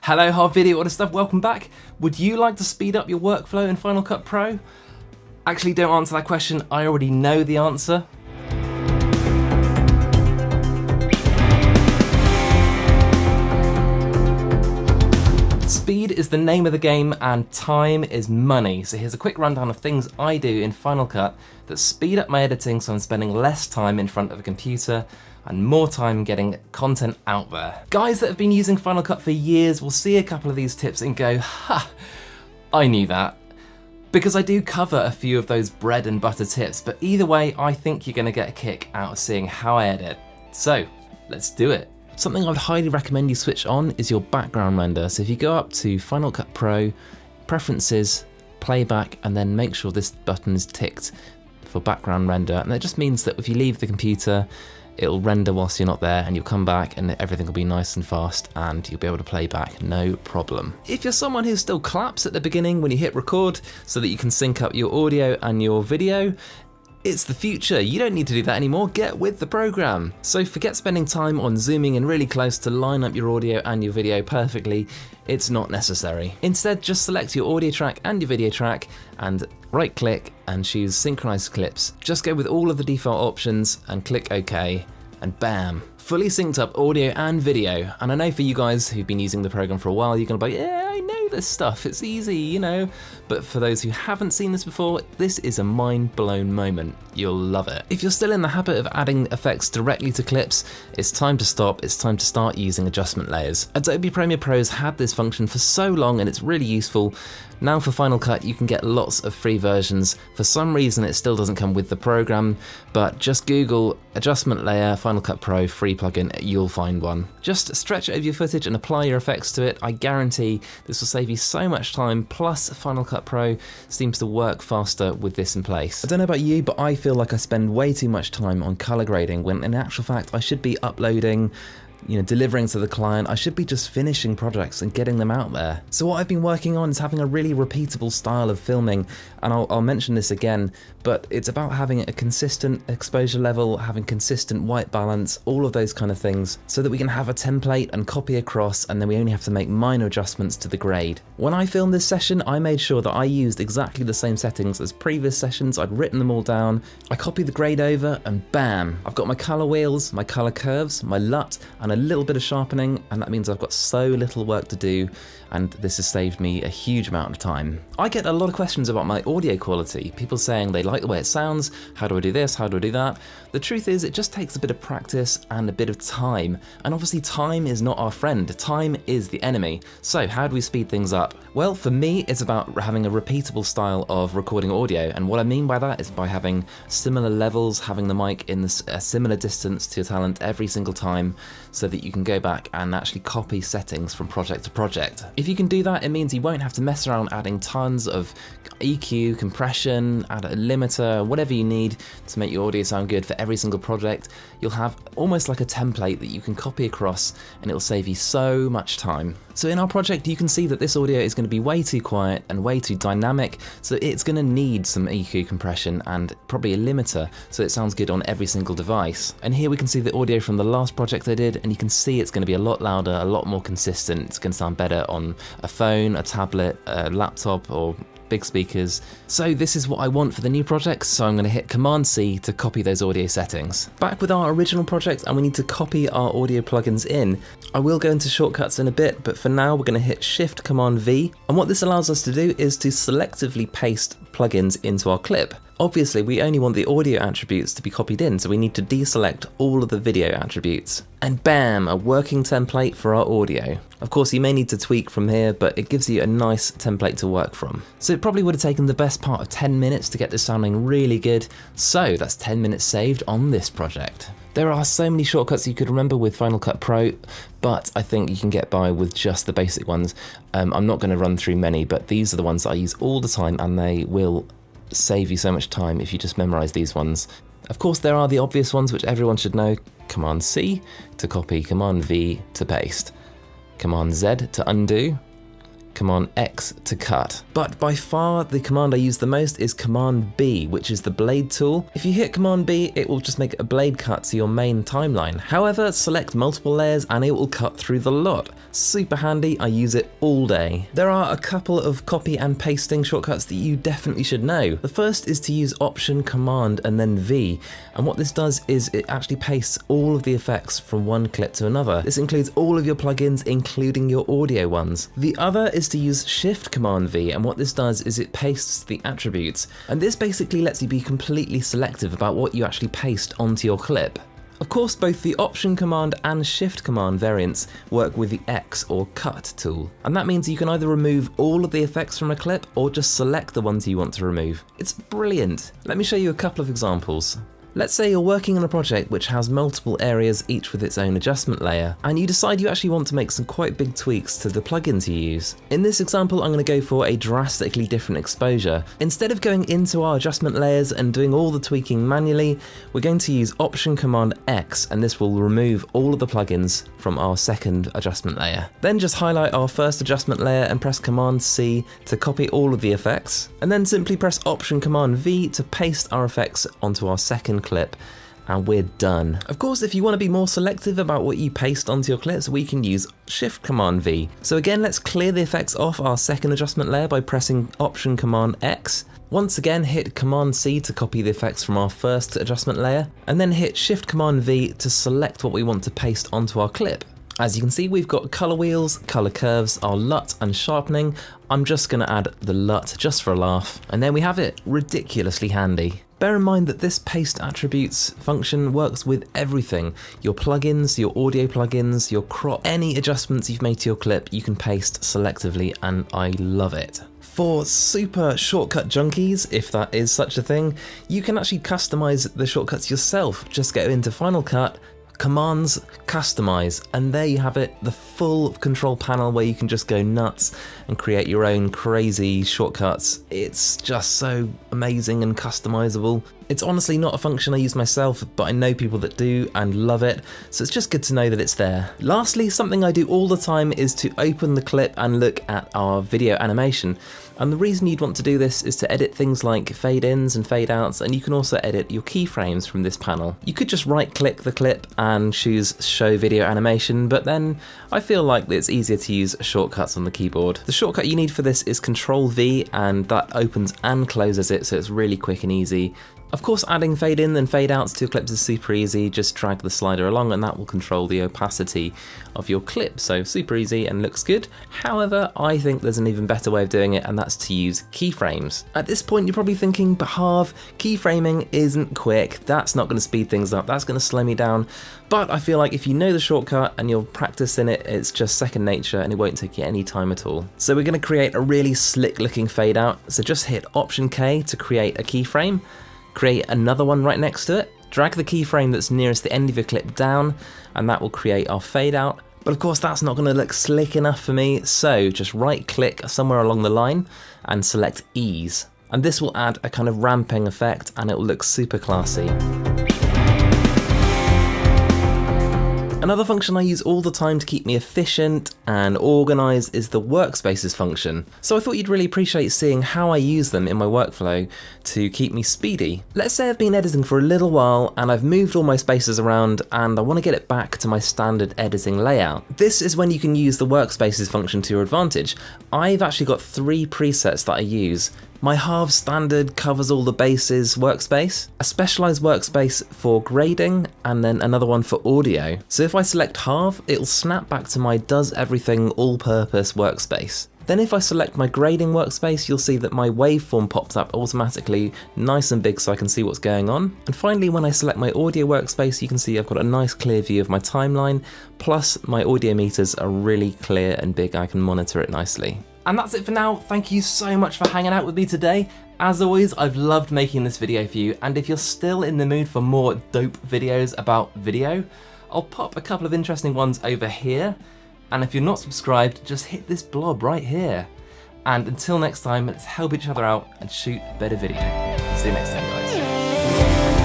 Hello, hard video order stuff, welcome back. Would you like to speed up your workflow in Final Cut Pro? Actually, don't answer that question, I already know the answer. Speed is the name of the game and time is money. So here's a quick rundown of things I do in Final Cut that speed up my editing so I'm spending less time in front of a computer and more time getting content out there. Guys that have been using Final Cut for years will see a couple of these tips and go, ha, I knew that. Because I do cover a few of those bread and butter tips, but either way, I think you're gonna get a kick out of seeing how I edit. So, let's do it. Something I would highly recommend you switch on is your background render. So if you go up to Final Cut Pro, Preferences, Playback, and then make sure this button is ticked for background render. And that just means that if you leave the computer, it'll render whilst you're not there and you'll come back and everything will be nice and fast and you'll be able to play back, no problem. If you're someone who still claps at the beginning when you hit record so that you can sync up your audio and your video, it's the future, you don't need to do that anymore, get with the program. So forget spending time on zooming in really close to line up your audio and your video perfectly, it's not necessary. Instead, just select your audio track and your video track and right click and choose synchronize clips. Just go with all of the default options and click OK and bam, fully synced up audio and video. And I know for you guys who've been using the program for a while, you're gonna be like, yeah, I know this stuff, it's easy, you know. But for those who haven't seen this before, this is a mind-blown moment. You'll love it. If you're still in the habit of adding effects directly to clips, it's time to stop, it's time to start using adjustment layers. Adobe Premiere Pro has had this function for so long and it's really useful. Now for Final Cut, you can get lots of free versions. For some reason, it still doesn't come with the program, but just Google Adjustment Layer Final Cut Pro free plugin, you'll find one. Just stretch over your footage and apply your effects to it. I guarantee this will save you so much time, plus Final Cut Pro seems to work faster with this in place. I don't know about you, but I feel like I spend way too much time on color grading when in actual fact I should be uploading, delivering to the client. I should be just finishing projects and getting them out there. So what I've been working on is having a really repeatable style of filming, and I'll mention this again, but it's about having a consistent exposure level, having consistent white balance, all of those kind of things, so that we can have a template and copy across, and then we only have to make minor adjustments to the grade. When I filmed this session, I made sure that I used exactly the same settings as previous sessions. I'd written them all down, I copied the grade over, and bam, I've got my color wheels, my color curves, my LUT, and a little bit of sharpening, and that means I've got so little work to do, and this has saved me a huge amount of time. I get a lot of questions about my audio quality, people saying they like the way it sounds, how do I do this, how do I do that? The truth is it just takes a bit of practice and a bit of time, and obviously time is not our friend, time is the enemy. So how do we speed things up? Well, for me it's about having a repeatable style of recording audio, and what I mean by that is by having similar levels, having the mic in a similar distance to your talent every single time, so that you can go back and actually copy settings from project to project. If you can do that, it means you won't have to mess around adding tons of EQ, compression, add a limiter, whatever you need to make your audio sound good for every single project. You'll have almost like a template that you can copy across, and it'll save you so much time. So in our project, you can see that this audio is going to be way too quiet and way too dynamic, so it's going to need some EQ compression and probably a limiter so it sounds good on every single device. And here we can see the audio from the last project I did, and you can see it's going to be a lot louder, a lot more consistent. It's going to sound better on a phone, a tablet, a laptop, or big speakers. So this is what I want for the new project, so I'm going to hit Command-C to copy those audio settings. Back with our original project, and we need to copy our audio plugins in. I will go into shortcuts in a bit, but for now we're going to hit Shift-Command-V, and what this allows us to do is to selectively paste plugins into our clip. Obviously, we only want the audio attributes to be copied in, so we need to deselect all of the video attributes. And bam, a working template for our audio. Of course, you may need to tweak from here, but it gives you a nice template to work from. So it probably would have taken the best part of 10 minutes to get this sounding really good, so that's 10 minutes saved on this project. There are so many shortcuts you could remember with Final Cut Pro, but I think you can get by with just the basic ones. I'm not going to run through many, but these are the ones that I use all the time, and they will save you so much time if you just memorize these ones. Of course, there are the obvious ones which everyone should know. Command-C to copy, Command-V to paste, Command-Z to undo, Command X to cut. But by far the command I use the most is Command B, which is the blade tool. If you hit Command B, it will just make a blade cut to your main timeline. However, select multiple layers and it will cut through the lot. Super handy, I use it all day. There are a couple of copy and pasting shortcuts that you definitely should know. The first is to use Option, Command and then V, and what this does is it actually pastes all of the effects from one clip to another. This includes all of your plugins, including your audio ones. The other is to use Shift Command V, and what this does is it pastes the attributes, and this basically lets you be completely selective about what you actually paste onto your clip. Of course, both the Option Command and Shift Command variants work with the X or Cut tool, and that means you can either remove all of the effects from a clip or just select the ones you want to remove. It's brilliant. Let me show you a couple of examples. Let's say you're working on a project which has multiple areas, each with its own adjustment layer, and you decide you actually want to make some quite big tweaks to the plugins you use. In this example, I'm going to go for a drastically different exposure. Instead of going into our adjustment layers and doing all the tweaking manually, we're going to use Option Command X, and this will remove all of the plugins from our second adjustment layer. Then just highlight our first adjustment layer and press Command C to copy all of the effects, and then simply press Option Command V to paste our effects onto our second clip, and we're done. Of course, if you want to be more selective about what you paste onto your clips, we can use Shift Command V. So again, let's clear the effects off our second adjustment layer by pressing Option Command X. Once again, hit Command C to copy the effects from our first adjustment layer, and then hit Shift Command V to select what we want to paste onto our clip. As you can see, we've got color wheels, color curves, our LUT and sharpening. I'm just going to add the LUT just for a laugh, and there we have it, ridiculously handy. Bear in mind that this paste attributes function works with everything. Your plugins, your audio plugins, your crop, any adjustments you've made to your clip, you can paste selectively, and I love it. For super shortcut junkies, if that is such a thing, you can actually customize the shortcuts yourself. Just go into Final Cut, Commands, Customize, and there you have it, the full control panel where you can just go nuts and create your own crazy shortcuts. It's just so amazing and customizable. It's honestly not a function I use myself, but I know people that do and love it, so it's just good to know that it's there. Lastly, something I do all the time is to open the clip and look at our video animation. And the reason you'd want to do this is to edit things like fade-ins and fade-outs, and you can also edit your keyframes from this panel. You could just right-click the clip and choose Show Video Animation, but then I feel like it's easier to use shortcuts on the keyboard. The shortcut you need for this is Ctrl-V, and that opens and closes it, so it's really quick and easy. Of course, adding fade in and fade outs to your clips is super easy. Just drag the slider along and that will control the opacity of your clip. So super easy and looks good. However, I think there's an even better way of doing it, and that's to use keyframes. At this point, you're probably thinking, but Harv, keyframing isn't quick. That's not going to speed things up. That's going to slow me down. But I feel like if you know the shortcut and you're practicing it, it's just second nature and it won't take you any time at all. So we're going to create a really slick looking fade out. So just hit Option K to create a keyframe. Create another one right next to it, drag the keyframe that's nearest the end of your clip down, and that will create our fade out. But of course that's not going to look slick enough for me, so just right click somewhere along the line and select ease. And this will add a kind of ramping effect and it will look super classy. Another function I use all the time to keep me efficient and organised is the workspaces function. So I thought you'd really appreciate seeing how I use them in my workflow to keep me speedy. Let's say I've been editing for a little while and I've moved all my spaces around and I want to get it back to my standard editing layout. This is when you can use the workspaces function to your advantage. I've actually got 3 presets that I use. My Harv standard covers all the bases workspace, a specialized workspace for grading, and then another one for audio. So if I select Harv, it'll snap back to my does everything all-purpose workspace. Then if I select my grading workspace, you'll see that my waveform pops up automatically, nice and big so I can see what's going on. And finally, when I select my audio workspace, you can see I've got a nice clear view of my timeline, plus my audio meters are really clear and big, I can monitor it nicely. And that's it for now. Thank you so much for hanging out with me today. As always, I've loved making this video for you, and if you're still in the mood for more dope videos about video, I'll pop a couple of interesting ones over here, and if you're not subscribed, just hit this blob right here. And until next time, let's help each other out and shoot a better video. See you next time, guys.